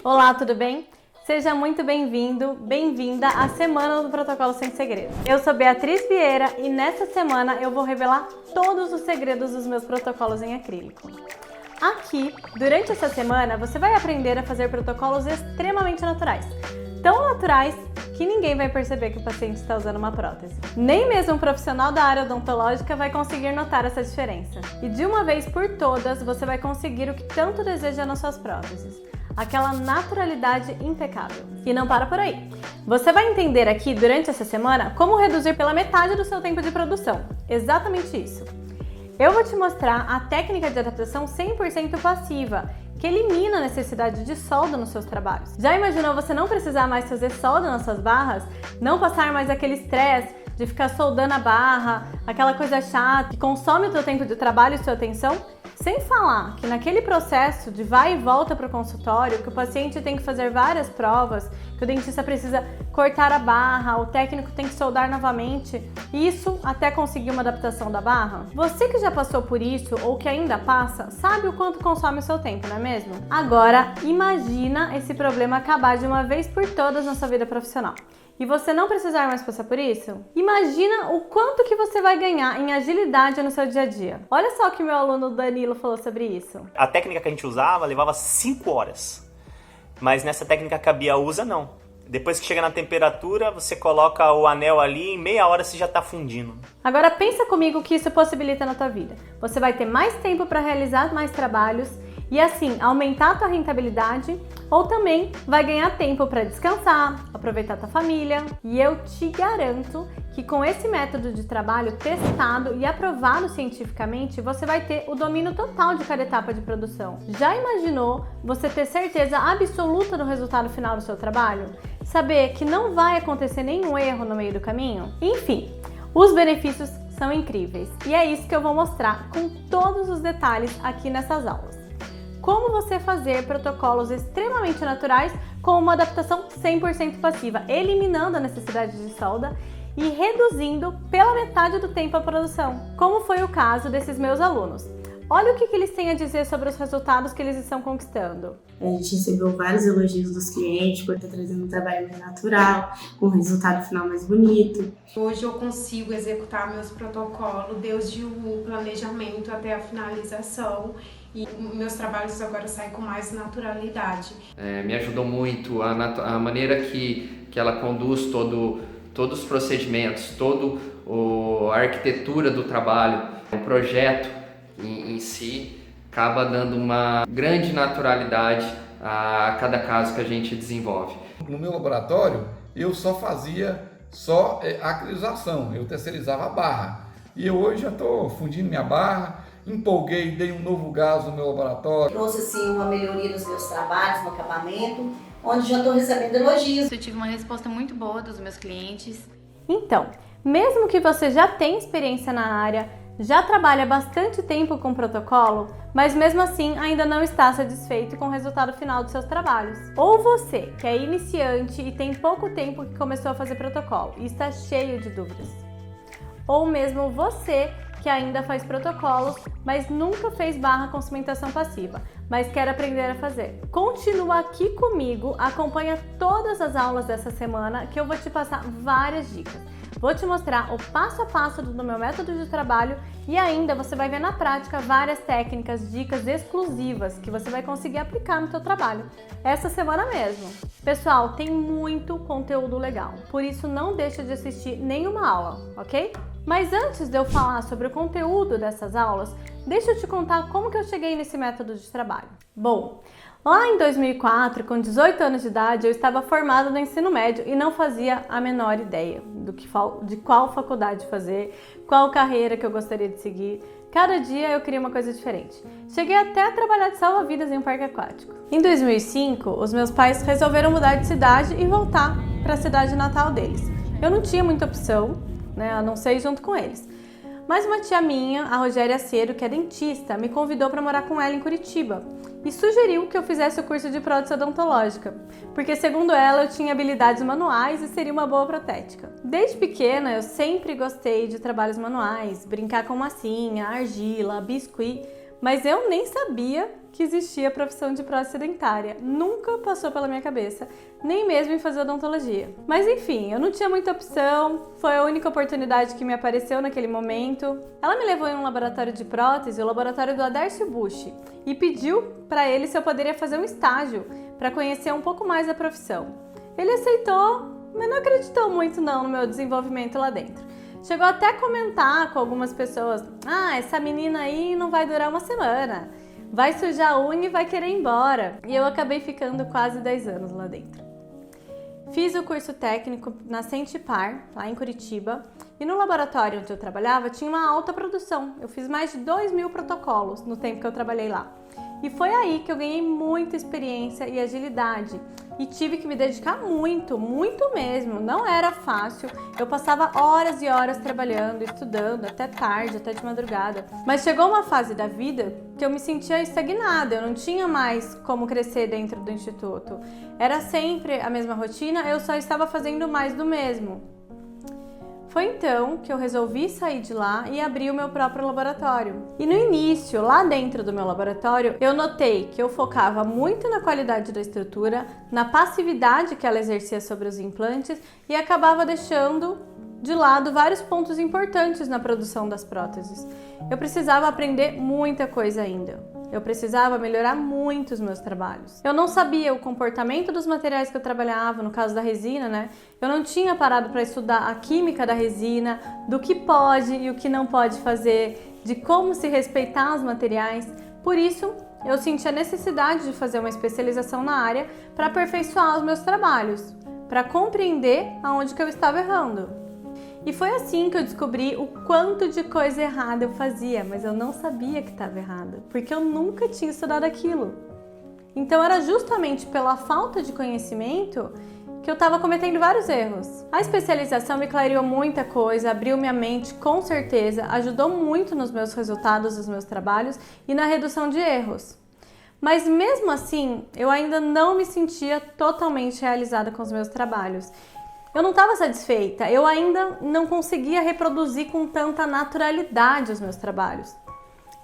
Olá, tudo bem? Seja muito bem-vindo, bem-vinda à Semana do Protocolo Sem Segredos. Eu sou Beatriz Vieira e nesta semana eu vou revelar todos os segredos dos meus protocolos em acrílico. Aqui, durante essa semana, você vai aprender a fazer protocolos extremamente naturais. Tão naturais que ninguém vai perceber que o paciente está usando uma prótese. Nem mesmo um profissional da área odontológica vai conseguir notar essa diferença. E de uma vez por todas, você vai conseguir o que tanto deseja nas suas próteses. Aquela naturalidade impecável. E não para por aí. Você vai entender aqui, durante essa semana, como reduzir pela metade do seu tempo de produção. Exatamente isso. Eu vou te mostrar a técnica de adaptação 100% passiva, que elimina a necessidade de solda nos seus trabalhos. Já imaginou você não precisar mais fazer solda nas suas barras? Não passar mais aquele estresse de ficar soldando a barra, aquela coisa chata que consome o seu tempo de trabalho e sua atenção? Sem falar que naquele processo de vai e volta para o consultório, que o paciente tem que fazer várias provas, que o dentista precisa cortar a barra, o técnico tem que soldar novamente, isso até conseguir uma adaptação da barra? Você que já passou por isso ou que ainda passa, sabe o quanto consome o seu tempo, não é mesmo? Agora, imagina esse problema acabar de uma vez por todas na sua vida profissional. E você não precisar mais passar por isso? Imagina o quanto que você vai ganhar em agilidade no seu dia a dia. Olha só o que meu aluno Danilo falou sobre isso. A técnica que a gente usava levava 5 horas, mas nessa técnica cabia usa não. Depois que chega na temperatura, você coloca o anel ali, em meia hora você já está fundindo. Agora pensa comigo o que isso possibilita na tua vida. Você vai ter mais tempo para realizar mais trabalhos e assim aumentar a tua rentabilidade, ou também vai ganhar tempo para descansar, aproveitar tua família. E eu te garanto que com esse método de trabalho testado e aprovado cientificamente, você vai ter o domínio total de cada etapa de produção. Já imaginou você ter certeza absoluta do resultado final do seu trabalho? Saber que não vai acontecer nenhum erro no meio do caminho? Enfim, os benefícios são incríveis e é isso que eu vou mostrar com todos os detalhes aqui nessas aulas. Como você fazer protocolos extremamente naturais com uma adaptação 100% passiva, eliminando a necessidade de solda e reduzindo pela metade do tempo a produção, como foi o caso desses meus alunos. Olha o que eles têm a dizer sobre os resultados que eles estão conquistando. A gente recebeu vários elogios dos clientes por estar trazendo um trabalho mais natural, com um resultado final mais bonito. Hoje eu consigo executar meus protocolos desde o planejamento até a finalização e meus trabalhos agora saem com mais naturalidade. Me ajudou muito a maneira que ela conduz todos os procedimentos, toda a arquitetura do trabalho, o projeto em si acaba dando uma grande naturalidade a cada caso que a gente desenvolve. No meu laboratório, eu só fazia acrilização, eu terceirizava a barra. E hoje já estou fundindo minha barra, empolguei, dei um novo gás no meu laboratório. Trouxe assim uma melhoria nos meus trabalhos, no acabamento, onde já estou recebendo elogios. Eu tive uma resposta muito boa dos meus clientes. Então, mesmo que você já tenha experiência na área, já trabalha bastante tempo com protocolo, mas mesmo assim ainda não está satisfeito com o resultado final dos seus trabalhos. Ou você, que é iniciante e tem pouco tempo que começou a fazer protocolo e está cheio de dúvidas. Ou mesmo você, que ainda faz protocolos, mas nunca fez barra com cimentação passiva, mas quer aprender a fazer. Continua aqui comigo, acompanha todas as aulas dessa semana que eu vou te passar várias dicas. Vou te mostrar o passo a passo do meu método de trabalho e ainda você vai ver na prática várias técnicas, dicas exclusivas que você vai conseguir aplicar no seu trabalho essa semana mesmo. Pessoal, tem muito conteúdo legal, por isso não deixa de assistir nenhuma aula, ok? Mas antes de eu falar sobre o conteúdo dessas aulas, deixa eu te contar como que eu cheguei nesse método de trabalho. Bom, lá em 2004, com 18 anos de idade, eu estava formada no ensino médio e não fazia a menor ideia de qual faculdade fazer, qual carreira que eu gostaria de seguir. Cada dia eu queria uma coisa diferente. Cheguei até a trabalhar de salva-vidas em um parque aquático. Em 2005, os meus pais resolveram mudar de cidade e voltar para a cidade natal deles. Eu não tinha muita opção, a não ser ir junto com eles. Mas uma tia minha, a Rogéria Cero, que é dentista, me convidou para morar com ela em Curitiba e sugeriu que eu fizesse o curso de prótese odontológica, porque segundo ela eu tinha habilidades manuais e seria uma boa protética. Desde pequena eu sempre gostei de trabalhos manuais, brincar com massinha, argila, biscuit, Mas eu nem sabia que existia a profissão de prótese dentária. Nunca passou pela minha cabeça, nem mesmo em fazer odontologia. Mas enfim, eu não tinha muita opção, foi a única oportunidade que me apareceu naquele momento. Ela me levou em um laboratório de prótese, o laboratório do Adércio Busch, e pediu para ele se eu poderia fazer um estágio para conhecer um pouco mais da profissão. Ele aceitou, mas não acreditou muito não no meu desenvolvimento lá dentro. Chegou até a comentar com algumas pessoas: essa menina aí não vai durar uma semana, vai sujar a unha e vai querer ir embora. E eu acabei ficando quase 10 anos lá dentro. Fiz o curso técnico na Sentipar, lá em Curitiba, e no laboratório onde eu trabalhava tinha uma alta produção. Eu fiz mais de 2.000 protocolos no tempo que eu trabalhei lá. E foi aí que eu ganhei muita experiência e agilidade. E tive que me dedicar muito, muito mesmo. Não era fácil. Eu passava horas e horas trabalhando, estudando, até tarde, até de madrugada. Mas chegou uma fase da vida que eu me sentia estagnada. Eu não tinha mais como crescer dentro do instituto. Era sempre a mesma rotina, eu só estava fazendo mais do mesmo. Foi então que eu resolvi sair de lá e abrir o meu próprio laboratório. E no início, lá dentro do meu laboratório, eu notei que eu focava muito na qualidade da estrutura, na passividade que ela exercia sobre os implantes e acabava deixando de lado vários pontos importantes na produção das próteses. Eu precisava aprender muita coisa ainda. Eu precisava melhorar muito os meus trabalhos. Eu não sabia o comportamento dos materiais que eu trabalhava, no caso da resina, né? Eu não tinha parado para estudar a química da resina, do que pode e o que não pode fazer, de como se respeitar os materiais. Por isso, eu senti a necessidade de fazer uma especialização na área para aperfeiçoar os meus trabalhos, para compreender aonde que eu estava errando. E foi assim que eu descobri o quanto de coisa errada eu fazia, mas eu não sabia que estava errada, porque eu nunca tinha estudado aquilo. Então era justamente pela falta de conhecimento que eu estava cometendo vários erros. A especialização me clareou muita coisa, abriu minha mente com certeza, ajudou muito nos meus resultados dos meus trabalhos e na redução de erros. Mas mesmo assim, eu ainda não me sentia totalmente realizada com os meus trabalhos. Eu não estava satisfeita, eu ainda não conseguia reproduzir com tanta naturalidade os meus trabalhos.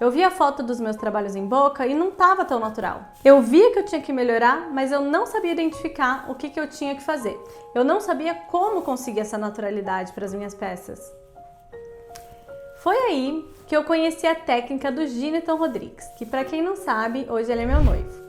Eu via a foto dos meus trabalhos em boca e não estava tão natural. Eu via que eu tinha que melhorar, mas eu não sabia identificar o que eu tinha que fazer. Eu não sabia como conseguir essa naturalidade para as minhas peças. Foi aí que eu conheci a técnica do Gineton Rodrigues, que para quem não sabe, hoje ele é meu noivo.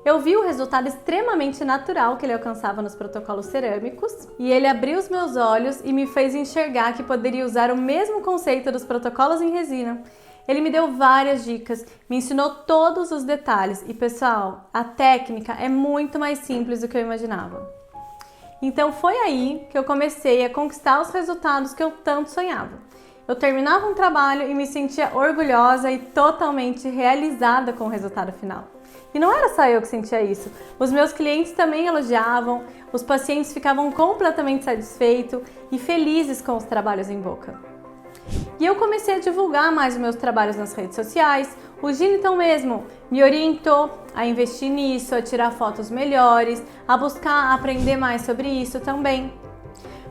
Eu vi o resultado extremamente natural que ele alcançava nos protocolos cerâmicos e ele abriu os meus olhos e me fez enxergar que poderia usar o mesmo conceito dos protocolos em resina. Ele me deu várias dicas, me ensinou todos os detalhes e, pessoal, a técnica é muito mais simples do que eu imaginava. Então foi aí que eu comecei a conquistar os resultados que eu tanto sonhava. Eu terminava um trabalho e me sentia orgulhosa e totalmente realizada com o resultado final. E não era só eu que sentia isso, os meus clientes também elogiavam, os pacientes ficavam completamente satisfeitos e felizes com os trabalhos em boca. E eu comecei a divulgar mais os meus trabalhos nas redes sociais, o Gineton mesmo me orientou a investir nisso, a tirar fotos melhores, a buscar aprender mais sobre isso também.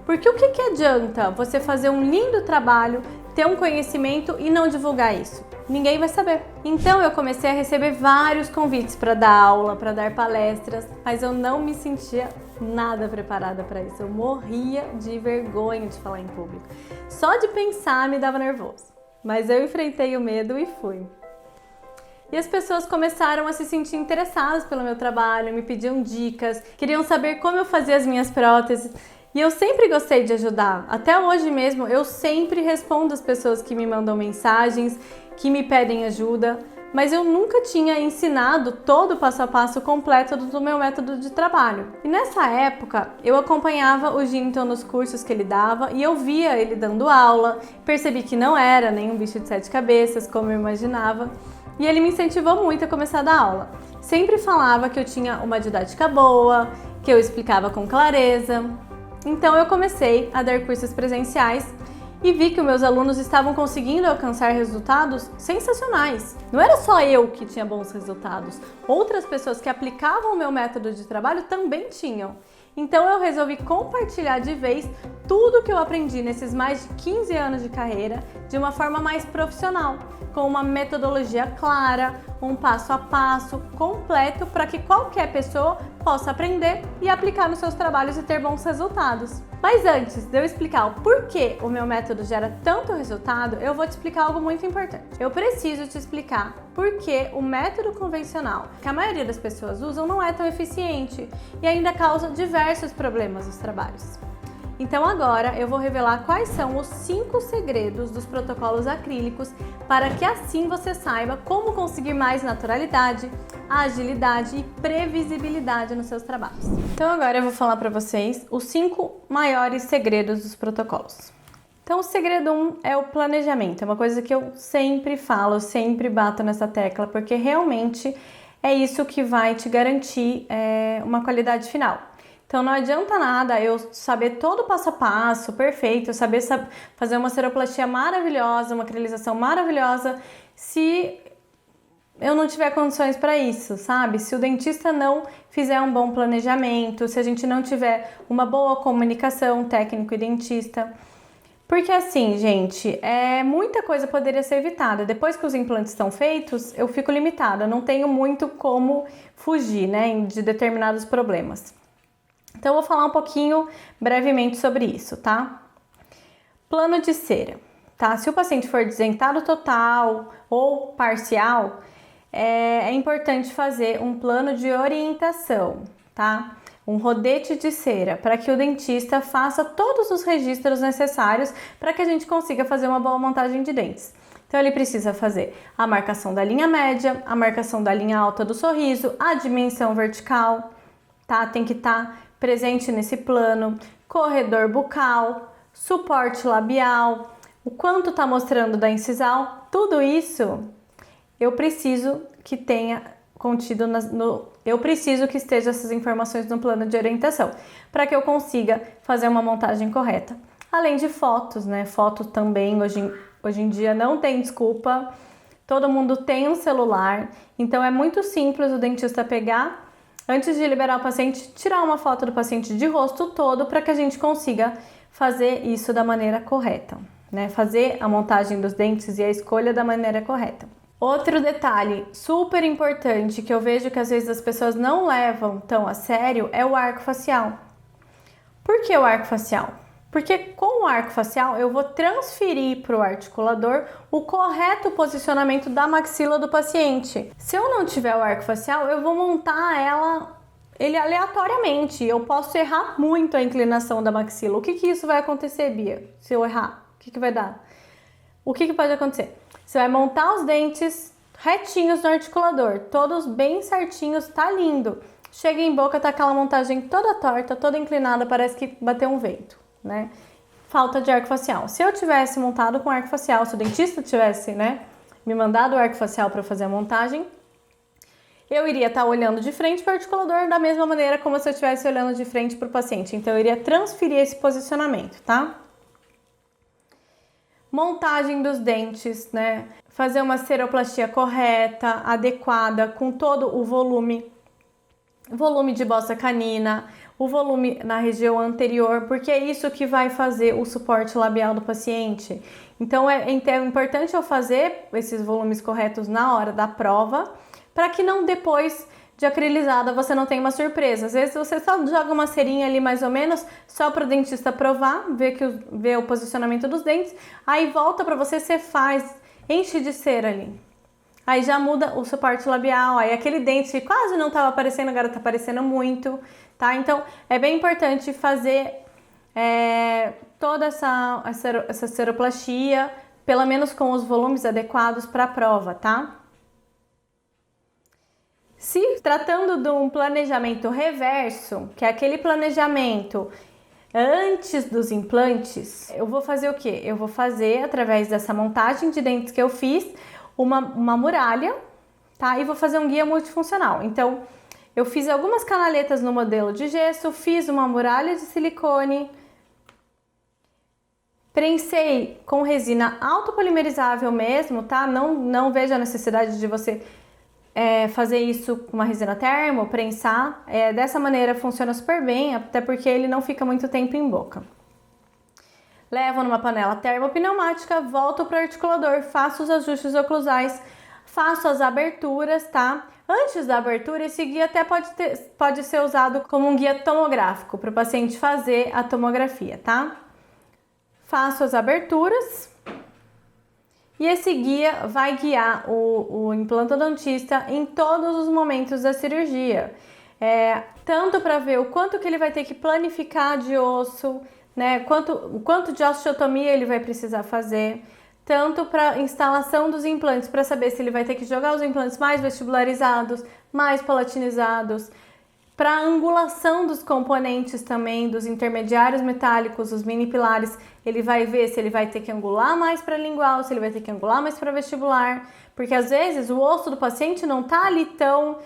Porque o que adianta você fazer um lindo trabalho, ter um conhecimento e não divulgar isso? Ninguém vai saber. Então eu comecei a receber vários convites para dar aula, para dar palestras, mas eu não me sentia nada preparada para isso. Eu morria de vergonha de falar em público. Só de pensar me dava nervoso. Mas eu enfrentei o medo e fui. E as pessoas começaram a se sentir interessadas pelo meu trabalho, me pediam dicas, queriam saber como eu fazia as minhas próteses. E eu sempre gostei de ajudar. Até hoje mesmo, eu sempre respondo as pessoas que me mandam mensagens, que me pedem ajuda, mas eu nunca tinha ensinado todo o passo a passo completo do meu método de trabalho. E nessa época, eu acompanhava o Gineton nos cursos que ele dava e eu via ele dando aula, percebi que não era nenhum bicho de 7 cabeças, como eu imaginava, e ele me incentivou muito a começar a dar aula. Sempre falava que eu tinha uma didática boa, que eu explicava com clareza. Então eu comecei a dar cursos presenciais e vi que os meus alunos estavam conseguindo alcançar resultados sensacionais. Não era só eu que tinha bons resultados, outras pessoas que aplicavam o meu método de trabalho também tinham. Então eu resolvi compartilhar de vez tudo que eu aprendi nesses mais de 15 anos de carreira de uma forma mais profissional, com uma metodologia clara, um passo a passo completo para que qualquer pessoa possa aprender e aplicar nos seus trabalhos e ter bons resultados. Mas antes de eu explicar o porquê o meu método gera tanto resultado, eu vou te explicar algo muito importante. Eu preciso te explicar por que o método convencional, que a maioria das pessoas usam, não é tão eficiente e ainda causa diversos problemas nos trabalhos. Então agora eu vou revelar quais são os 5 segredos dos protocolos acrílicos para que assim você saiba como conseguir mais naturalidade, agilidade e previsibilidade nos seus trabalhos. Então agora eu vou falar para vocês os 5 maiores segredos dos protocolos. Então o segredo 1 é o planejamento, é uma coisa que eu sempre falo, sempre bato nessa tecla, porque realmente é isso que vai te garantir uma qualidade final. Então não adianta nada eu saber todo o passo a passo, perfeito, saber fazer uma seroplastia maravilhosa, uma acrilização maravilhosa, se eu não tiver condições para isso, sabe? Se o dentista não fizer um bom planejamento, se a gente não tiver uma boa comunicação técnico e dentista. Porque assim, gente, muita coisa poderia ser evitada. Depois que os implantes estão feitos, eu fico limitada, não tenho muito como fugir, né, de determinados problemas. Então, eu vou falar um pouquinho brevemente sobre isso, tá? Plano de cera, tá? Se o paciente for desdentado total ou parcial, é importante fazer um plano de orientação, tá? Um rodete de cera, para que o dentista faça todos os registros necessários para que a gente consiga fazer uma boa montagem de dentes. Então, ele precisa fazer a marcação da linha média, a marcação da linha alta do sorriso, a dimensão vertical, tá? Tem que estar presente nesse plano, corredor bucal, suporte labial, o quanto está mostrando da incisal, tudo isso eu preciso que tenha contido eu preciso que esteja essas informações no plano de orientação, para que eu consiga fazer uma montagem correta. Além de fotos, né? Fotos também, hoje em dia não tem desculpa, todo mundo tem um celular, então é muito simples o dentista pegar, antes de liberar o paciente, tirar uma foto do paciente de rosto todo para que a gente consiga fazer isso da maneira correta, né? Fazer a montagem dos dentes e a escolha da maneira correta. Outro detalhe super importante que eu vejo que às vezes as pessoas não levam tão a sério é o arco facial. Por que o arco facial? Porque com o arco facial eu vou transferir para o articulador o correto posicionamento da maxila do paciente. Se eu não tiver o arco facial, eu vou montar ele aleatoriamente. Eu posso errar muito a inclinação da maxila. O que isso vai acontecer, Bia? Se eu errar, o que vai dar? O que pode acontecer? Você vai montar os dentes retinhos no articulador, todos bem certinhos, tá lindo. Chega em boca, tá aquela montagem toda torta, toda inclinada, parece que bateu um vento, né? Falta de arco facial. Se eu tivesse montado com arco facial, se o dentista tivesse, né, me mandado o arco facial para fazer a montagem, eu iria estar olhando de frente para o articulador da mesma maneira como se eu estivesse olhando de frente para o paciente. Então, eu iria transferir esse posicionamento, tá? Montagem dos dentes, né? Fazer uma seroplastia correta, adequada, com todo o volume de bossa canina, o volume na região anterior, porque é isso que vai fazer o suporte labial do paciente. Então, é importante eu fazer esses volumes corretos na hora da prova, para que não depois de acrilizada você não tenha uma surpresa. Às vezes você só joga uma cerinha ali mais ou menos, só para o dentista provar, ver o posicionamento dos dentes, aí volta para você faz, enche de cera ali. Aí já muda o suporte labial, aí aquele dente que quase não estava aparecendo, agora está aparecendo muito, tá? Então, é bem importante fazer toda essa seroplastia, pelo menos com os volumes adequados para a prova, tá? Se tratando de um planejamento reverso, que é aquele planejamento antes dos implantes, eu vou fazer o quê? Eu vou fazer, através dessa montagem de dentes que eu fiz, uma muralha, tá? E vou fazer um guia multifuncional. Então, eu fiz algumas canaletas no modelo de gesso, fiz uma muralha de silicone, prensei com resina autopolimerizável mesmo, tá? Não vejo a necessidade de você fazer isso com uma resina termo, prensar. Dessa maneira funciona super bem, até porque ele não fica muito tempo em boca. Levo numa panela termopneumática, volto para o articulador, faço os ajustes oclusais, faço as aberturas, tá? Antes da abertura, esse guia até pode ser usado como um guia tomográfico para o paciente fazer a tomografia, tá? Faço as aberturas e esse guia vai guiar o implantodontista em todos os momentos da cirurgia. Tanto para ver o quanto que ele vai ter que planificar de osso, né? O quanto de osteotomia ele vai precisar fazer, tanto para instalação dos implantes, para saber se ele vai ter que jogar os implantes mais vestibularizados, mais palatinizados, para a angulação dos componentes também, dos intermediários metálicos, os mini pilares, ele vai ver se ele vai ter que angular mais para lingual, se ele vai ter que angular mais para vestibular, porque às vezes o osso do paciente não está ali tão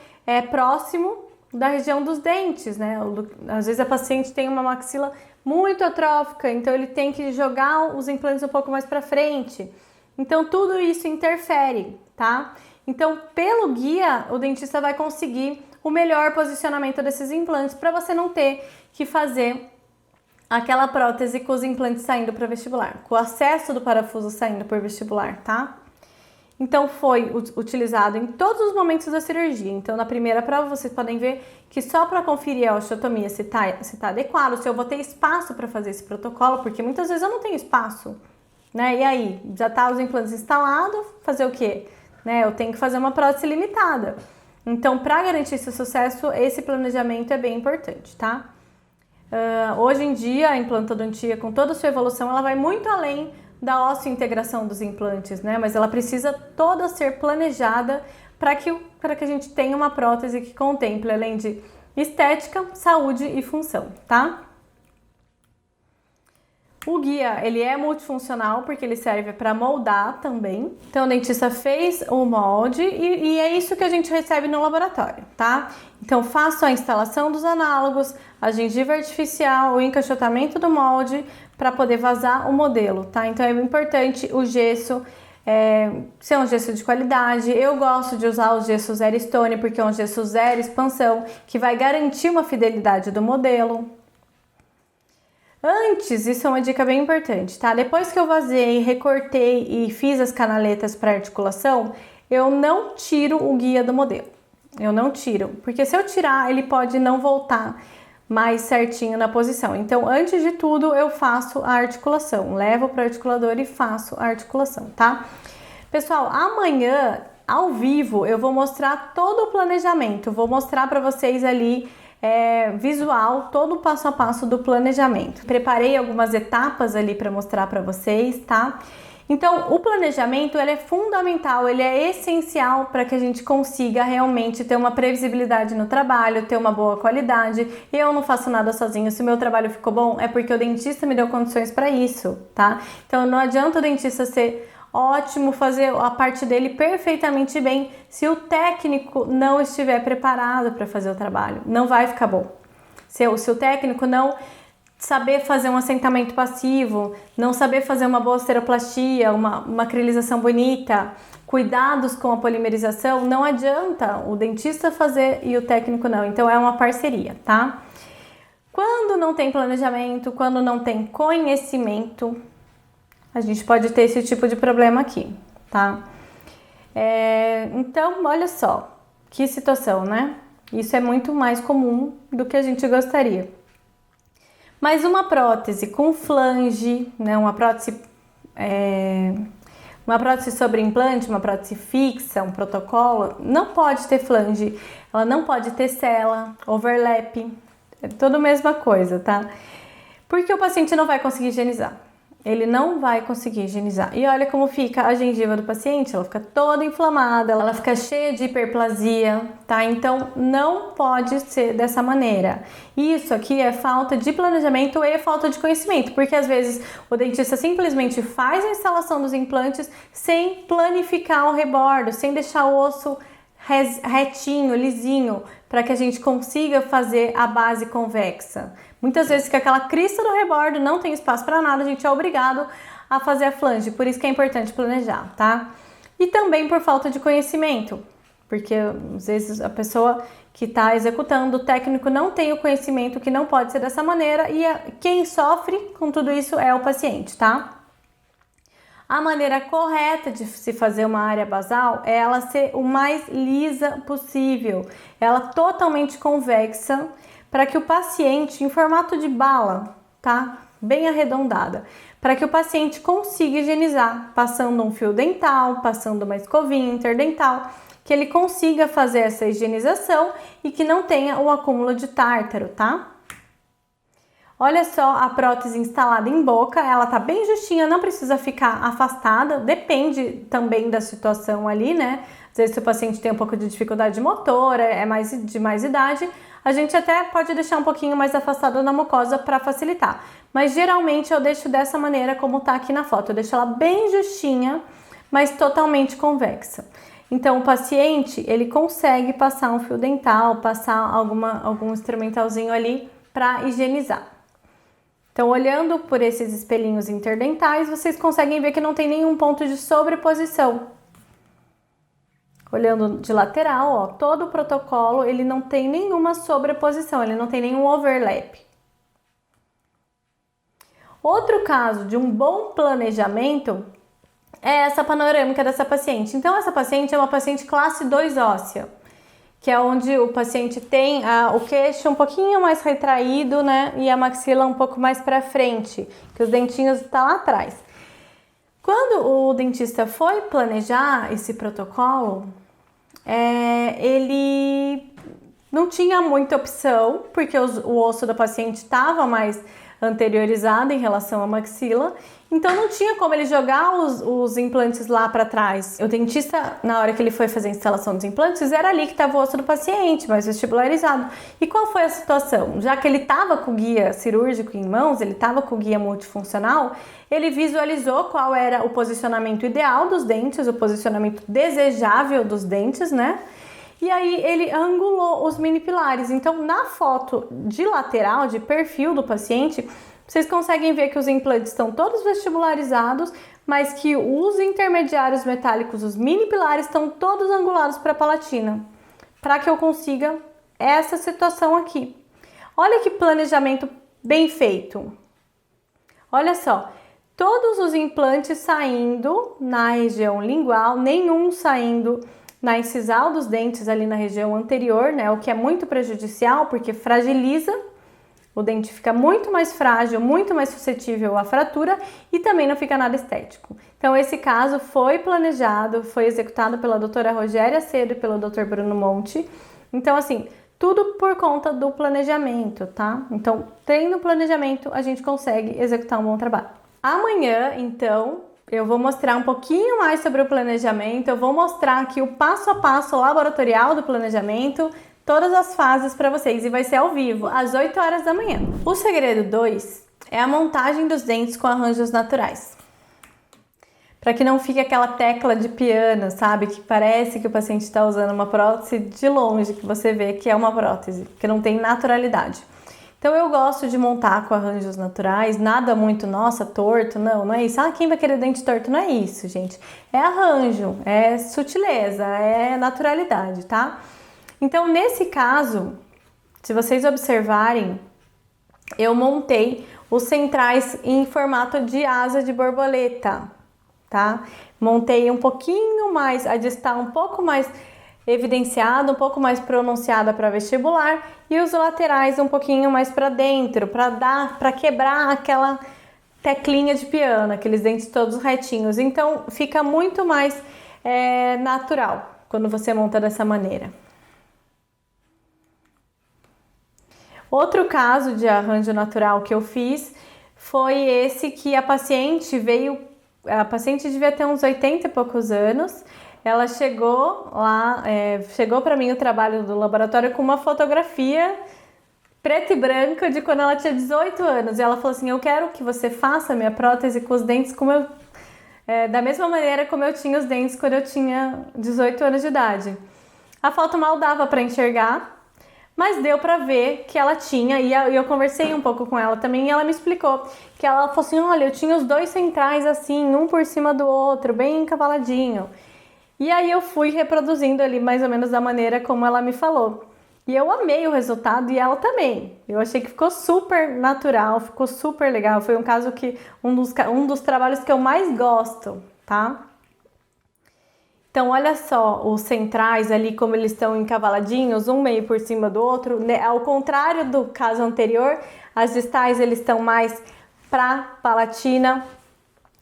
próximo da região dos dentes, né? Às vezes a paciente tem uma maxila muito atrófica, então ele tem que jogar os implantes um pouco mais para frente. Então tudo isso interfere, tá? Então pelo guia o dentista vai conseguir o melhor posicionamento desses implantes para você não ter que fazer aquela prótese com os implantes saindo para vestibular, com o acesso do parafuso saindo por vestibular, tá? Então foi utilizado em todos os momentos da cirurgia. Então na primeira prova vocês podem ver que só para conferir a osteotomia se tá adequado, se eu vou ter espaço para fazer esse protocolo, porque muitas vezes eu não tenho espaço, né? E aí, já tá os implantes instalados, fazer o quê? Né? Eu tenho que fazer uma prótese limitada. Então, para garantir esse sucesso, esse planejamento é bem importante, tá? Hoje em dia, a implantodontia, com toda a sua evolução, ela vai muito além da osseointegração dos implantes, né? Mas ela precisa toda ser planejada para que a gente tenha uma prótese que contemple, além de estética, saúde e função, tá? O guia, ele é multifuncional porque ele serve para moldar também. Então, o dentista fez o molde e é isso que a gente recebe no laboratório, tá? Então, faço a instalação dos análogos, a gengiva artificial, o encaixotamento do molde para poder vazar o modelo, tá? Então, é importante o gesso ser um gesso de qualidade. Eu gosto de usar o gesso Zero Stone porque é um gesso zero expansão que vai garantir uma fidelidade do modelo. Antes, isso é uma dica bem importante, tá? Depois que eu vazei, recortei e fiz as canaletas para articulação, eu não tiro o guia do modelo. Eu não tiro, porque se eu tirar, ele pode não voltar mais certinho na posição. Então, antes de tudo, eu faço a articulação. Levo para o articulador e faço a articulação, tá? Pessoal, amanhã, ao vivo, eu vou mostrar todo o planejamento. Vou mostrar para vocês ali visual, todo o passo a passo do planejamento. Preparei algumas etapas ali para mostrar para vocês, tá? Então, o planejamento, ele é fundamental, ele é essencial para que a gente consiga realmente ter uma previsibilidade no trabalho, ter uma boa qualidade. Eu não faço nada sozinho, se o meu trabalho ficou bom, é porque o dentista me deu condições para isso, tá? Então, não adianta o dentista ser ótimo, fazer a parte dele perfeitamente bem, se o técnico não estiver preparado para fazer o trabalho, não vai ficar bom. Se o técnico não saber fazer um assentamento passivo, não saber fazer uma boa esteroplastia, uma acrilização bonita, cuidados com a polimerização, não adianta o dentista fazer e o técnico não. Então é uma parceria, tá? Quando não tem planejamento, quando não tem conhecimento, a gente pode ter esse tipo de problema aqui, tá? Então, olha só, que situação, né? Isso é muito mais comum do que a gente gostaria. Mas uma prótese com flange, né? Uma prótese sobre implante, uma prótese fixa, um protocolo, não pode ter flange, ela não pode ter sela, overlap, é tudo a mesma coisa, tá? Porque o paciente não vai conseguir higienizar. Ele não vai conseguir higienizar. E olha como fica a gengiva do paciente, ela fica toda inflamada, ela fica cheia de hiperplasia, tá? Então, não pode ser dessa maneira. Isso aqui é falta de planejamento e falta de conhecimento, porque às vezes o dentista simplesmente faz a instalação dos implantes sem planificar o rebordo, sem deixar o osso retinho, lisinho, para que a gente consiga fazer a base convexa. Muitas vezes que aquela crista do rebordo não tem espaço para nada, a gente é obrigado a fazer a flange, por isso que é importante planejar, tá? E também por falta de conhecimento, Porque às vezes a pessoa que está executando, o técnico não tem o conhecimento que não pode ser dessa maneira e quem sofre com tudo isso é o paciente, tá? A maneira correta de se fazer uma área basal é ela ser o mais lisa possível, ela totalmente convexa, para que o paciente, em formato de bala, tá? Bem arredondada, para que o paciente consiga higienizar, passando um fio dental, passando uma escovinha interdental, que ele consiga fazer essa higienização e que não tenha o acúmulo de tártaro, tá? Olha só a prótese instalada em boca, ela tá bem justinha, não precisa ficar afastada, depende também da situação ali, né? Às vezes se o paciente tem um pouco de dificuldade motora, é de mais idade, a gente até pode deixar um pouquinho mais afastado da mucosa para facilitar. Mas geralmente eu deixo dessa maneira como tá aqui na foto, eu deixo ela bem justinha, mas totalmente convexa. Então o paciente, ele consegue passar um fio dental, passar algum instrumentalzinho ali para higienizar. Então, olhando por esses espelhinhos interdentais, vocês conseguem ver que não tem nenhum ponto de sobreposição. Olhando de lateral, ó, todo o protocolo, ele não tem nenhuma sobreposição, ele não tem nenhum overlap. Outro caso de um bom planejamento é essa panorâmica dessa paciente. Então, essa paciente é uma paciente classe 2 óssea, que é onde o paciente tem o queixo um pouquinho mais retraído, né? E a maxila um pouco mais para frente, que os dentinhos estão lá atrás. Quando o dentista foi planejar esse protocolo, ele não tinha muita opção, porque o osso da paciente estava mais anteriorizado em relação à maxila, então não tinha como ele jogar os implantes lá para trás. O dentista, na hora que ele foi fazer a instalação dos implantes, era ali que estava o osso do paciente, mais vestibularizado. E qual foi a situação? Já que ele estava com o guia cirúrgico em mãos, ele estava com o guia multifuncional, ele visualizou qual era o posicionamento ideal dos dentes, o posicionamento desejável dos dentes, né? E aí ele angulou os mini pilares. Então, na foto de lateral, de perfil do paciente, vocês conseguem ver que os implantes estão todos vestibularizados, mas que os intermediários metálicos, os mini pilares, estão todos angulados para a palatina, para que eu consiga essa situação aqui. Olha que planejamento bem feito. Olha só, todos os implantes saindo na região lingual, nenhum saindo na incisal dos dentes ali na região anterior, né? O que é muito prejudicial porque fragiliza, o dente fica muito mais frágil, muito mais suscetível à fratura e também não fica nada estético. Então esse caso foi planejado, foi executado pela doutora Rogéria Cedo e pelo Dr. Bruno Monte. Então assim, tudo por conta do planejamento, tá? Então, tendo planejamento, a gente consegue executar um bom trabalho. Amanhã, então, eu vou mostrar um pouquinho mais sobre o planejamento, eu vou mostrar aqui o passo a passo laboratorial do planejamento, todas as fases para vocês, e vai ser ao vivo, às 8 horas da manhã. O segredo 2 é a montagem dos dentes com arranjos naturais. Para que não fique aquela tecla de piano, sabe? Que parece que o paciente está usando uma prótese de longe, que você vê que é uma prótese, que não tem naturalidade. Então eu gosto de montar com arranjos naturais, nada muito, nossa, torto, não é isso. Ah, quem vai querer dente torto? Não é isso, gente. É arranjo, é sutileza, é naturalidade, tá? Então nesse caso, se vocês observarem, eu montei os centrais em formato de asa de borboleta, tá? Montei um pouquinho mais, a distal um pouco mais evidenciada, um pouco mais pronunciada para vestibular e os laterais um pouquinho mais para dentro, para quebrar aquela teclinha de piano, aqueles dentes todos retinhos. Então fica muito mais natural quando você monta dessa maneira. Outro caso de arranjo natural que eu fiz foi esse que a paciente devia ter uns 80 e poucos anos. Ela chegou lá, chegou para mim o trabalho do laboratório com uma fotografia preta e branca de quando ela tinha 18 anos. E ela falou assim, eu quero que você faça a minha prótese com os dentes da mesma maneira como eu tinha os dentes quando eu tinha 18 anos de idade. A foto mal dava para enxergar, mas deu para ver que ela tinha, e eu conversei um pouco com ela também, e ela me explicou que ela falou assim, olha, eu tinha os dois centrais assim, um por cima do outro, bem encavaladinho. E aí eu fui reproduzindo ali mais ou menos da maneira como ela me falou. E eu amei o resultado e ela também. Eu achei que ficou super natural, ficou super legal. Foi um caso que um dos trabalhos que eu mais gosto, tá? Então, olha só os centrais ali, como eles estão encavaladinhos, um meio por cima do outro. Ao contrário do caso anterior, as distais eles estão mais para palatina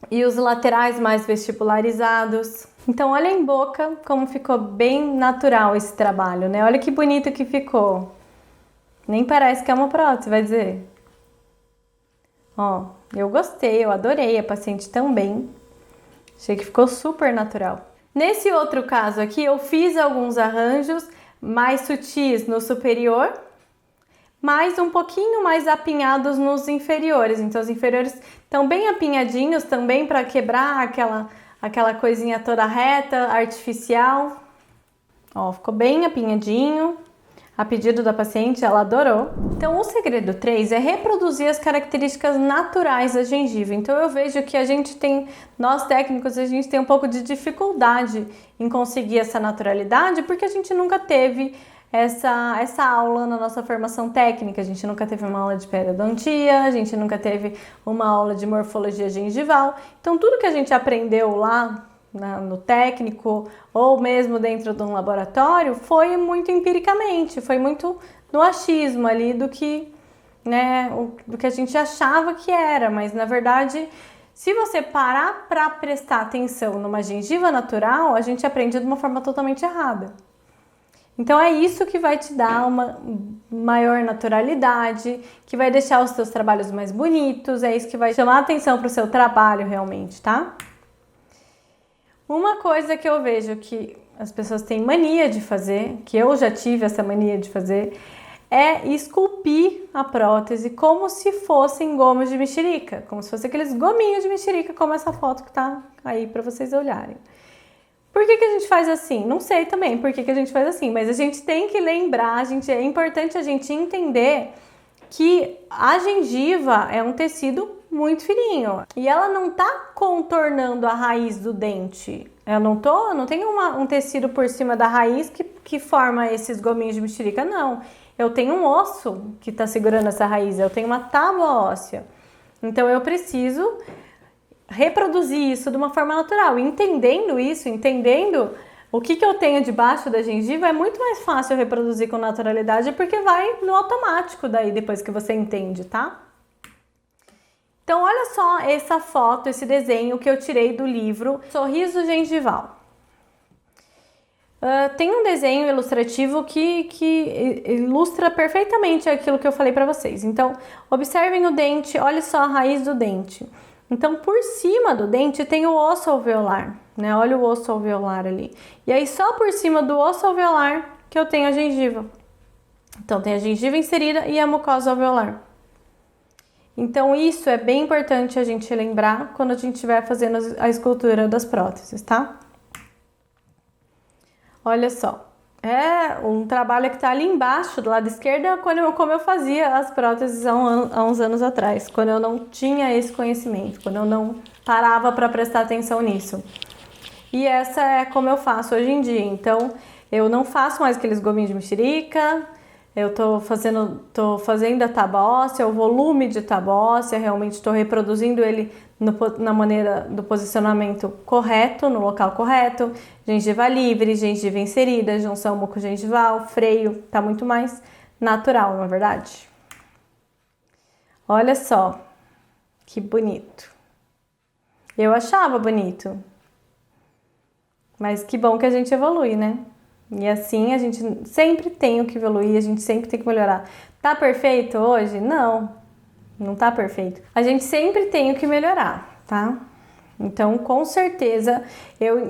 e os laterais mais vestibularizados. Então, olha em boca como ficou bem natural esse trabalho, né? Olha que bonito que ficou. Nem parece que é uma prótese, vai dizer. Ó, eu gostei, eu adorei, a paciente também. Achei que ficou super natural. Nesse outro caso aqui, eu fiz alguns arranjos mais sutis no superior, mas um pouquinho mais apinhados nos inferiores. Então, os inferiores estão bem apinhadinhos também para quebrar aquela coisinha toda reta, artificial. Ó, ficou bem apinhadinho. A pedido da paciente, ela adorou. Então, o segredo 3 é reproduzir as características naturais da gengiva. Então, eu vejo que nós técnicos, a gente tem um pouco de dificuldade em conseguir essa naturalidade, porque a gente nunca teve essa aula na nossa formação técnica. A gente nunca teve uma aula de periodontia, a gente nunca teve uma aula de morfologia gengival. Então, tudo que a gente aprendeu lá no técnico ou mesmo dentro de um laboratório foi muito empiricamente, foi muito no achismo ali do que, né, do que a gente achava que era, mas na verdade, se você parar para prestar atenção numa gengiva natural, a gente aprende de uma forma totalmente errada. Então é isso que vai te dar uma maior naturalidade, que vai deixar os seus trabalhos mais bonitos, é isso que vai chamar a atenção para o seu trabalho realmente, tá? Uma coisa que eu vejo que as pessoas têm mania de fazer, que eu já tive essa mania de fazer, é esculpir a prótese como se fossem gomos de mexerica, como se fosse aqueles gominhos de mexerica, como essa foto que tá aí para vocês olharem. Por que a gente faz assim? Não sei também por que a gente faz assim, mas a gente tem que lembrar, é importante a gente entender que a gengiva é um tecido muito fininho e ela não tá contornando a raiz do dente. Eu não tenho um tecido por cima da raiz que forma esses gominhos de mexerica, não. Eu tenho um osso que tá segurando essa raiz, eu tenho uma tábua óssea. Então eu preciso reproduzir isso de uma forma natural. Entendendo isso, entendendo o que eu tenho debaixo da gengiva, é muito mais fácil reproduzir com naturalidade, porque vai no automático daí, depois que você entende, tá? Então, olha só essa foto, esse desenho que eu tirei do livro Sorriso Gengival. Tem um desenho ilustrativo que ilustra perfeitamente aquilo que eu falei para vocês. Então, observem o dente, olha só a raiz do dente. Então, por cima do dente tem o osso alveolar, né? Olha o osso alveolar ali. E aí, só por cima do osso alveolar que eu tenho a gengiva. Então, tem a gengiva inserida e a mucosa alveolar. Então, isso é bem importante a gente lembrar quando a gente estiver fazendo a escultura das próteses, tá? Olha só. É um trabalho que está ali embaixo, do lado esquerdo, como eu fazia as próteses há uns anos atrás, quando eu não tinha esse conhecimento, quando eu não parava para prestar atenção nisso. E essa é como eu faço hoje em dia. Então, eu não faço mais aqueles gominhos de mexerica, eu tô fazendo a tábua óssea, o volume de tábua óssea, realmente estou reproduzindo ele na maneira do posicionamento correto, no local correto, gengiva livre, gengiva inserida, junção mucogengival, freio, tá muito mais natural, não é verdade? Olha só, que bonito. Eu achava bonito, mas que bom que a gente evolui, né? E assim a gente sempre tem o que evoluir, a gente sempre tem que melhorar. Tá perfeito hoje? Não tá perfeito. A gente sempre tem o que melhorar, tá? Então, com certeza,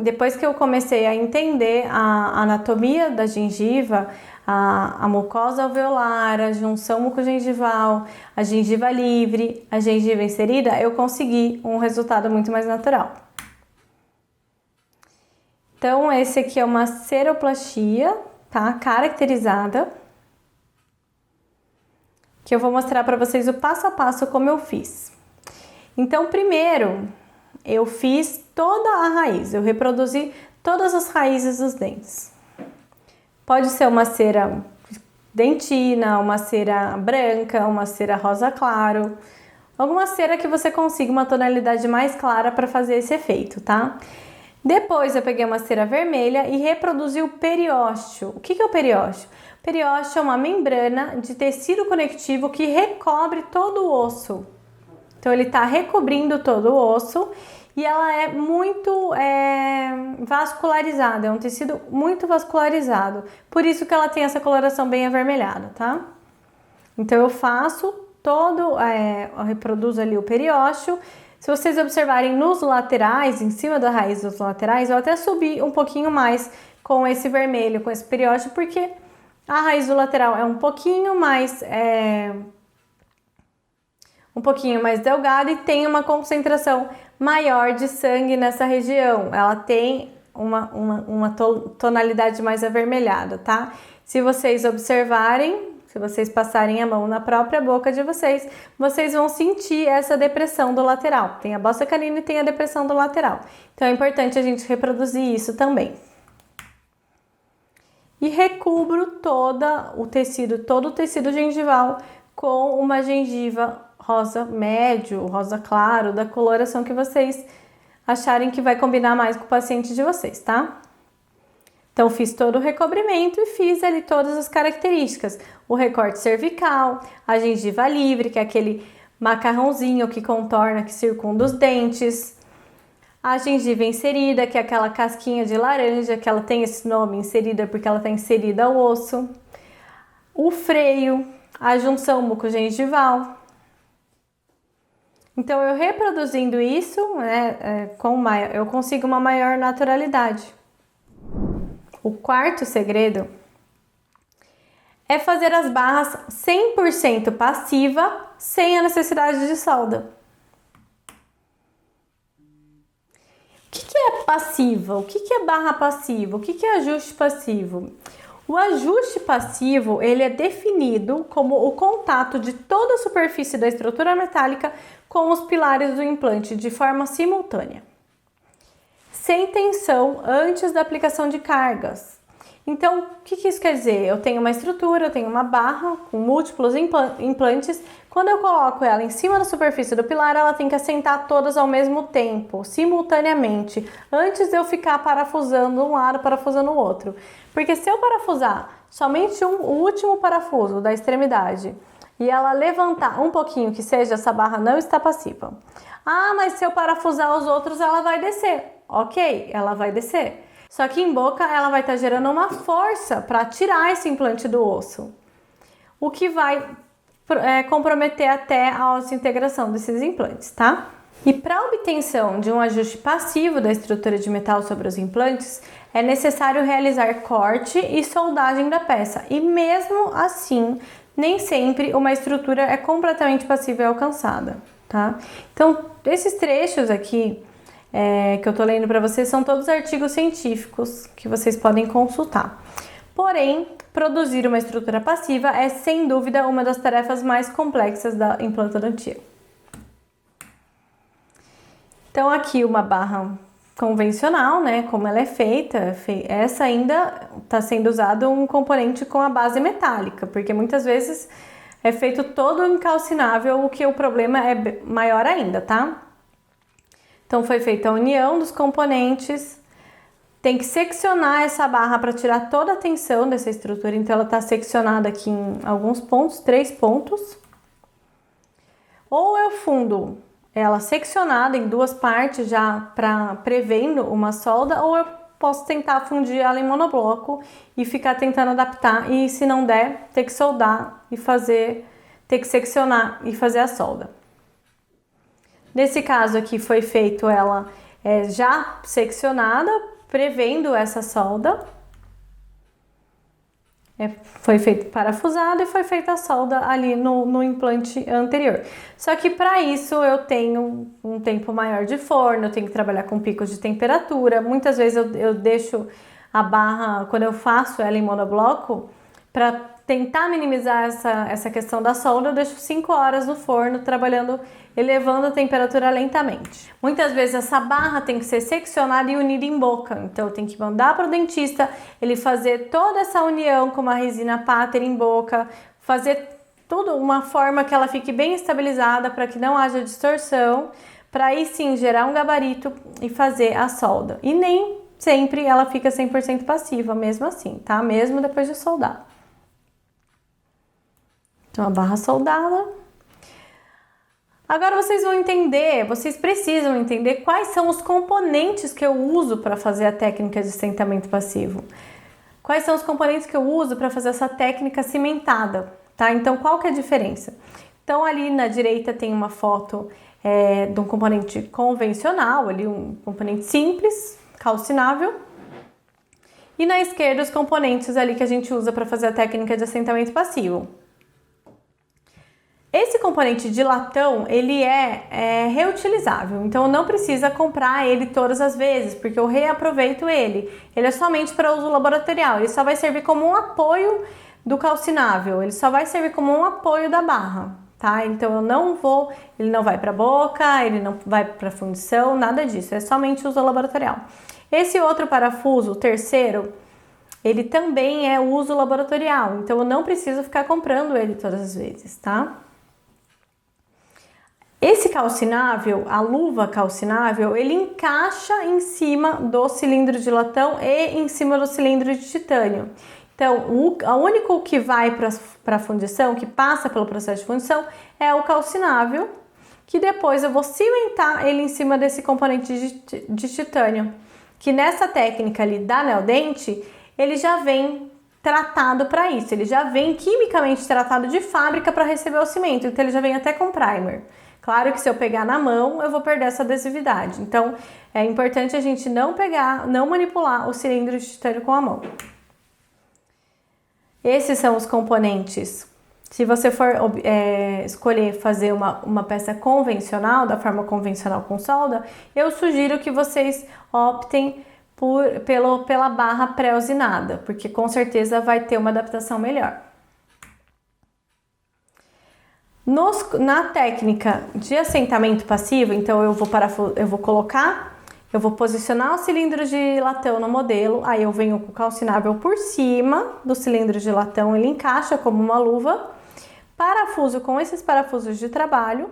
depois que eu comecei a entender a anatomia da gengiva, a mucosa alveolar, a junção mucogengival, a gengiva livre, a gengiva inserida, eu consegui um resultado muito mais natural. Então, esse aqui é uma seroplastia, tá? Caracterizada. Que eu vou mostrar para vocês o passo a passo como eu fiz. Então, primeiro, eu fiz toda a raiz. Eu reproduzi todas as raízes dos dentes. Pode ser uma cera dentina, uma cera branca, uma cera rosa claro, alguma cera que você consiga uma tonalidade mais clara para fazer esse efeito, tá? Depois eu peguei uma cera vermelha e reproduzi o periósteo. O que é o periósteo? O periósteo é uma membrana de tecido conectivo que recobre todo o osso. Então ele está recobrindo todo o osso e ela é muito vascularizada, é um tecido muito vascularizado. Por isso que ela tem essa coloração bem avermelhada, tá? Então eu faço eu reproduzo ali o periósteo. Se vocês observarem nos laterais, em cima da raiz dos laterais, eu até subi um pouquinho mais com esse vermelho, com esse periósteo, porque a raiz do lateral é um pouquinho mais delgada e tem uma concentração maior de sangue nessa região. Ela tem uma tonalidade mais avermelhada, tá? Se vocês observarem, se vocês passarem a mão na própria boca de vocês, vocês vão sentir essa depressão do lateral. Tem a bossa canina e tem a depressão do lateral. Então é importante a gente reproduzir isso também. E recubro todo o tecido gengival com uma gengiva rosa médio, rosa claro, da coloração que vocês acharem que vai combinar mais com o paciente de vocês, tá? Então, fiz todo o recobrimento e fiz ali todas as características. O recorte cervical, a gengiva livre, que é aquele macarrãozinho que contorna, que circunda os dentes. A gengiva inserida, que é aquela casquinha de laranja, que ela tem esse nome, inserida, porque ela está inserida ao osso. O freio, a junção mucogengival. Então, eu reproduzindo isso, eu consigo uma maior naturalidade. O quarto segredo é fazer as barras 100% passiva, sem a necessidade de solda. O que é passiva? O que é barra passiva? O que é ajuste passivo? O ajuste passivo, ele é definido como o contato de toda a superfície da estrutura metálica com os pilares do implante de forma simultânea, sem tensão antes da aplicação de cargas. Então, o que isso quer dizer? Eu tenho uma estrutura, eu tenho uma barra com múltiplos implantes. Quando eu coloco ela em cima da superfície do pilar, ela tem que assentar todas ao mesmo tempo, simultaneamente, antes de eu ficar parafusando um lado, parafusando o outro. Porque se eu parafusar somente o último parafuso da extremidade e ela levantar um pouquinho, que seja, essa barra não está passiva. Ah, mas se eu parafusar os outros, ela vai descer. Ok, ela vai descer. Só que em boca ela vai estar gerando uma força para tirar esse implante do osso, o que vai comprometer até a osseointegração desses implantes, tá? E para a obtenção de um ajuste passivo da estrutura de metal sobre os implantes, é necessário realizar corte e soldagem da peça. E mesmo assim, nem sempre uma estrutura é completamente passiva e alcançada, tá? Então, esses trechos aqui que eu tô lendo para vocês são todos artigos científicos que vocês podem consultar. Porém, produzir uma estrutura passiva é sem dúvida uma das tarefas mais complexas da implantodontia. Então aqui uma barra convencional, né, como ela é feita, essa ainda está sendo usado um componente com a base metálica, porque muitas vezes é feito todo encalcinável, o que o problema é maior ainda, tá? Então foi feita a união dos componentes, tem que seccionar essa barra para tirar toda a tensão dessa estrutura, então ela está seccionada aqui em alguns pontos, 3 pontos. Ou eu fundo ela seccionada em 2 partes já prevendo uma solda, ou eu posso tentar fundir ela em monobloco e ficar tentando adaptar, e se não der, ter que soldar e ter que seccionar e fazer a solda. Nesse caso aqui foi feito ela já seccionada, prevendo essa solda. Foi feito parafusado e foi feita a solda ali no implante anterior. Só que para isso eu tenho um tempo maior de forno, eu tenho que trabalhar com picos de temperatura. Muitas vezes eu deixo a barra, quando eu faço ela em monobloco, para tentar minimizar essa questão da solda, eu deixo 5 horas no forno, trabalhando, elevando a temperatura lentamente. Muitas vezes essa barra tem que ser seccionada e unida em boca, então eu tenho que mandar para o dentista, ele fazer toda essa união com uma resina páter em boca, fazer tudo uma forma que ela fique bem estabilizada para que não haja distorção, para aí sim gerar um gabarito e fazer a solda. E nem sempre ela fica 100% passiva, mesmo assim, tá? Mesmo depois de soldar. Então, a barra soldada. Agora vocês vão entender, vocês precisam entender quais são os componentes que eu uso para fazer a técnica de assentamento passivo. Quais são os componentes que eu uso para fazer essa técnica cimentada, tá? Então, qual que é a diferença? Então, ali na direita tem uma foto de um componente convencional, ali um componente simples, calcinável. E na esquerda os componentes ali que a gente usa para fazer a técnica de assentamento passivo. Esse componente de latão, ele é reutilizável, então não precisa comprar ele todas as vezes, porque eu reaproveito ele. Ele é somente para uso laboratorial, ele só vai servir como um apoio do calcinável, ele só vai servir como um apoio da barra, tá? Então ele não vai para a boca, ele não vai para fundição, nada disso, é somente uso laboratorial. Esse outro parafuso, o terceiro, ele também é uso laboratorial, então eu não preciso ficar comprando ele todas as vezes, tá? Esse calcinável, a luva calcinável, ele encaixa em cima do cilindro de latão e em cima do cilindro de titânio. Então, o único que vai para a fundição, que passa pelo processo de fundição, é o calcinável, que depois eu vou cimentar ele em cima desse componente de titânio, que nessa técnica ali da Neodent, ele já vem tratado para isso, ele já vem quimicamente tratado de fábrica para receber o cimento, então ele já vem até com primer. Claro que se eu pegar na mão, eu vou perder essa adesividade. Então, é importante a gente não manipular o cilindro de titânio com a mão. Esses são os componentes. Se você for escolher fazer uma peça convencional, da forma convencional com solda, eu sugiro que vocês optem pela barra pré-usinada, porque com certeza vai ter uma adaptação melhor. Na técnica de assentamento passivo, então eu vou posicionar o cilindro de latão no modelo, aí eu venho com o calcinável por cima do cilindro de latão, ele encaixa como uma luva, parafuso com esses parafusos de trabalho,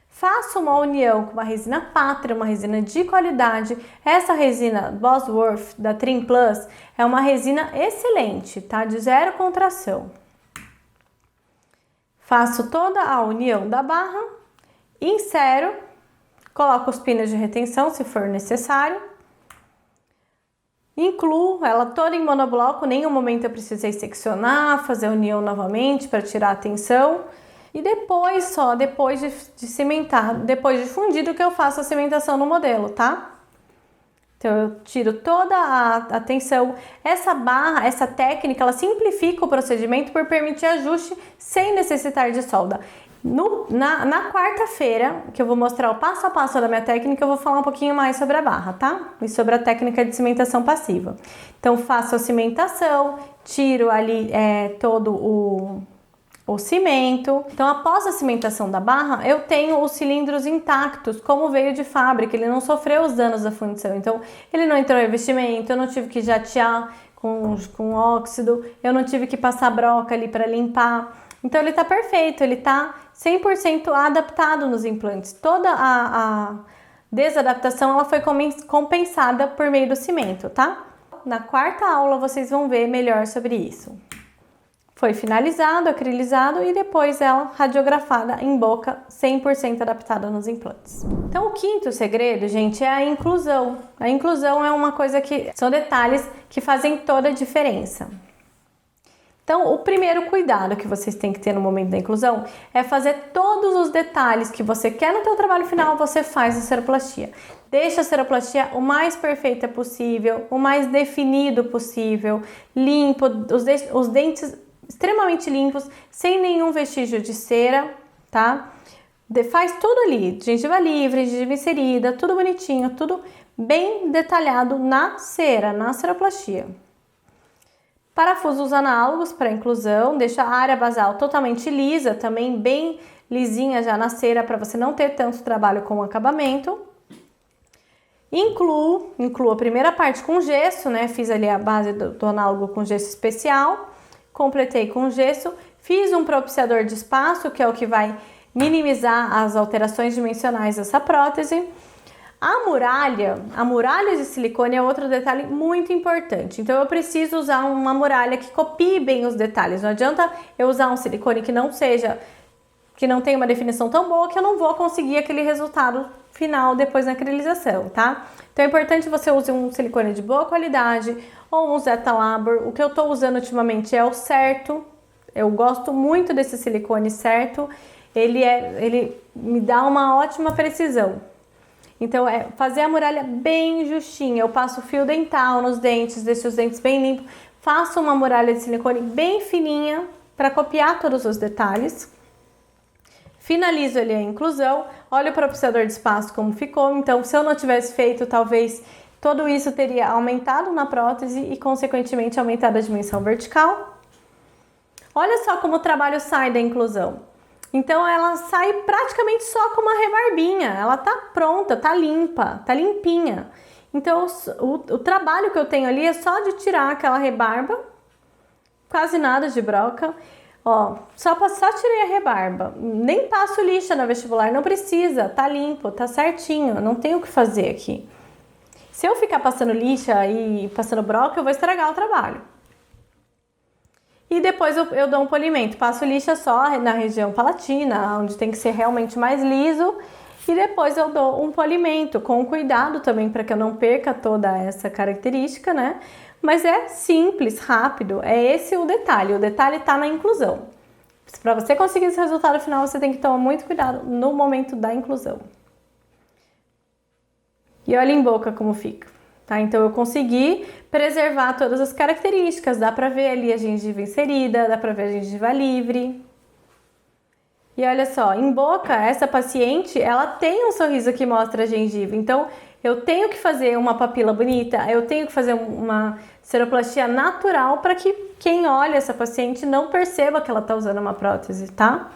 faço uma união com uma resina Pátria, uma resina de qualidade. Essa resina Bosworth da Trim Plus é uma resina excelente, tá? De zero contração. Faço toda a união da barra, insero, coloco os pinos de retenção se for necessário, incluo ela toda em monobloco, em nenhum momento eu precisei seccionar, fazer a união novamente para tirar a tensão. E depois de cimentar, depois de fundido, que eu faço a cimentação no modelo, tá? Então, eu tiro toda a tensão. Essa técnica, ela simplifica o procedimento por permitir ajuste sem necessitar de solda. Na quarta-feira, que eu vou mostrar o passo a passo da minha técnica, eu vou falar um pouquinho mais sobre a barra, tá? E sobre a técnica de cimentação passiva. Então, faço a cimentação, tiro ali todo o cimento. Então, após a cimentação da barra, eu tenho os cilindros intactos, como veio de fábrica, ele não sofreu os danos da fundição. Então, ele não entrou em revestimento, eu não tive que jatear com óxido, eu não tive que passar broca ali para limpar. Então, ele tá perfeito, ele tá 100% adaptado nos implantes. Toda a desadaptação, ela foi compensada por meio do cimento, tá? Na quarta aula, vocês vão ver melhor sobre isso. Foi finalizado, acrilizado e depois ela radiografada em boca, 100% adaptada nos implantes. Então, o quinto segredo, gente, é a inclusão. A inclusão é uma coisa que são detalhes que fazem toda a diferença. Então, o primeiro cuidado que vocês têm que ter no momento da inclusão é fazer todos os detalhes que você quer no teu trabalho final, você faz a ceroplastia. Deixa a ceroplastia o mais perfeita possível, o mais definido possível, limpo, os dentes extremamente limpos, sem nenhum vestígio de cera, tá? Faz tudo ali, gengiva livre, gengiva inserida, tudo bonitinho, tudo bem detalhado na cera, na ceroplastia. Parafusos análogos para inclusão, deixa a área basal totalmente lisa, também bem lisinha já na cera para você não ter tanto trabalho com o acabamento. Incluo a primeira parte com gesso, né? Fiz ali a base do análogo com gesso especial, completei com gesso, fiz um propiciador de espaço, que é o que vai minimizar as alterações dimensionais dessa prótese. A muralha de silicone é outro detalhe muito importante. Então eu preciso usar uma muralha que copie bem os detalhes. Não adianta eu usar um silicone que não tenha uma definição tão boa que eu não vou conseguir aquele resultado final depois na acrilização, tá? Então é importante você use um silicone de boa qualidade ou um Zeta Labor. O que eu tô usando ultimamente é o Certo. Eu gosto muito desse silicone Certo. Ele me dá uma ótima precisão. Então, é fazer a muralha bem justinha. Eu passo fio dental nos dentes, deixo os dentes bem limpos. Faço uma muralha de silicone bem fininha para copiar todos os detalhes. Finalizo ali a inclusão. Olha o propiciador de espaço como ficou. Então, se eu não tivesse feito, talvez tudo isso teria aumentado na prótese e, consequentemente, aumentado a dimensão vertical. Olha só como o trabalho sai da inclusão. Então ela sai praticamente só com uma rebarbinha, ela tá pronta, tá limpa, tá limpinha. Então o trabalho que eu tenho ali é só de tirar aquela rebarba, quase nada de broca. Ó, só tirei a rebarba, nem passo lixa na vestibular, não precisa, tá limpo, tá certinho, não tenho o que fazer aqui. Se eu ficar passando lixa e passando broca, eu vou estragar o trabalho. E depois eu dou um polimento, passo lixa só na região palatina, onde tem que ser realmente mais liso. E depois eu dou um polimento, com cuidado também para que eu não perca toda essa característica, né? Mas é simples, rápido, é esse o detalhe tá na inclusão. Para você conseguir esse resultado final, você tem que tomar muito cuidado no momento da inclusão. E olha em boca como fica. Tá, então eu consegui preservar todas as características, dá pra ver ali a gengiva inserida, dá pra ver a gengiva livre. E olha só, em boca, essa paciente, ela tem um sorriso que mostra a gengiva, então eu tenho que fazer uma papila bonita, eu tenho que fazer uma seroplastia natural para que quem olha essa paciente não perceba que ela tá usando uma prótese, tá?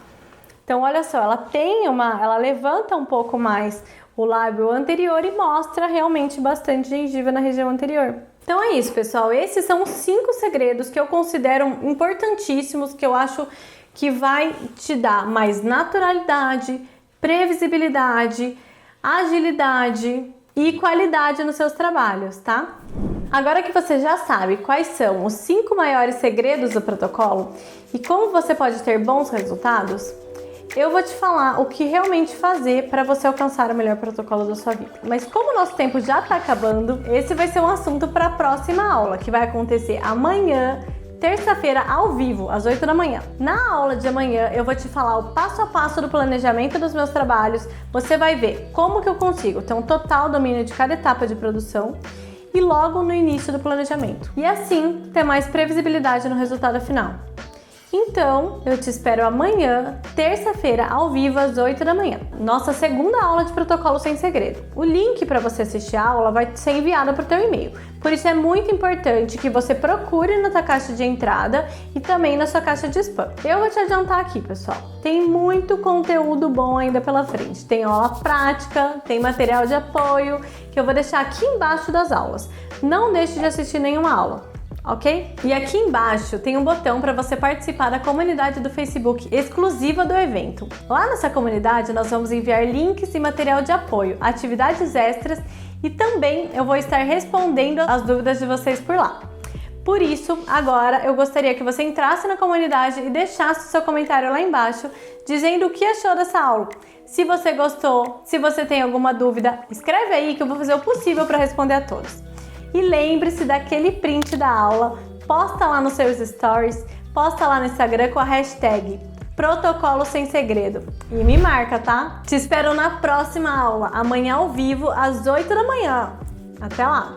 Então olha só, ela levanta um pouco mais o lábio anterior e mostra realmente bastante gengiva na região anterior. Então é isso, pessoal. Esses são os 5 segredos que eu considero importantíssimos, que eu acho que vai te dar mais naturalidade, previsibilidade, agilidade e qualidade nos seus trabalhos, tá? Agora que você já sabe quais são os 5 maiores segredos do protocolo e como você pode ter bons resultados, eu vou te falar o que realmente fazer para você alcançar o melhor protocolo da sua vida. Mas como o nosso tempo já está acabando, esse vai ser um assunto para a próxima aula, que vai acontecer amanhã, terça-feira, ao vivo, às 8 da manhã. Na aula de amanhã, eu vou te falar o passo a passo do planejamento dos meus trabalhos. Você vai ver como que eu consigo ter um total domínio de cada etapa de produção e logo no início do planejamento. E assim, ter mais previsibilidade no resultado final. Então, eu te espero amanhã, terça-feira, ao vivo, às 8 da manhã. Nossa segunda aula de protocolo sem segredo. O link para você assistir a aula vai ser enviado para o teu e-mail. Por isso é muito importante que você procure na tua caixa de entrada e também na sua caixa de spam. Eu vou te adiantar aqui, pessoal. Tem muito conteúdo bom ainda pela frente. Tem aula prática, tem material de apoio, que eu vou deixar aqui embaixo das aulas. Não deixe de assistir nenhuma aula. Ok? E aqui embaixo tem um botão para você participar da comunidade do Facebook exclusiva do evento. Lá nessa comunidade nós vamos enviar links e material de apoio, atividades extras e também eu vou estar respondendo as dúvidas de vocês por lá. Por isso, agora eu gostaria que você entrasse na comunidade e deixasse o seu comentário lá embaixo dizendo o que achou dessa aula. Se você gostou, se você tem alguma dúvida, escreve aí que eu vou fazer o possível para responder a todos. E lembre-se daquele print da aula, posta lá nos seus stories, posta lá no Instagram com a hashtag Protocolo Sem Segredo. E me marca, tá? Te espero na próxima aula, amanhã ao vivo, às 8 da manhã. Até lá!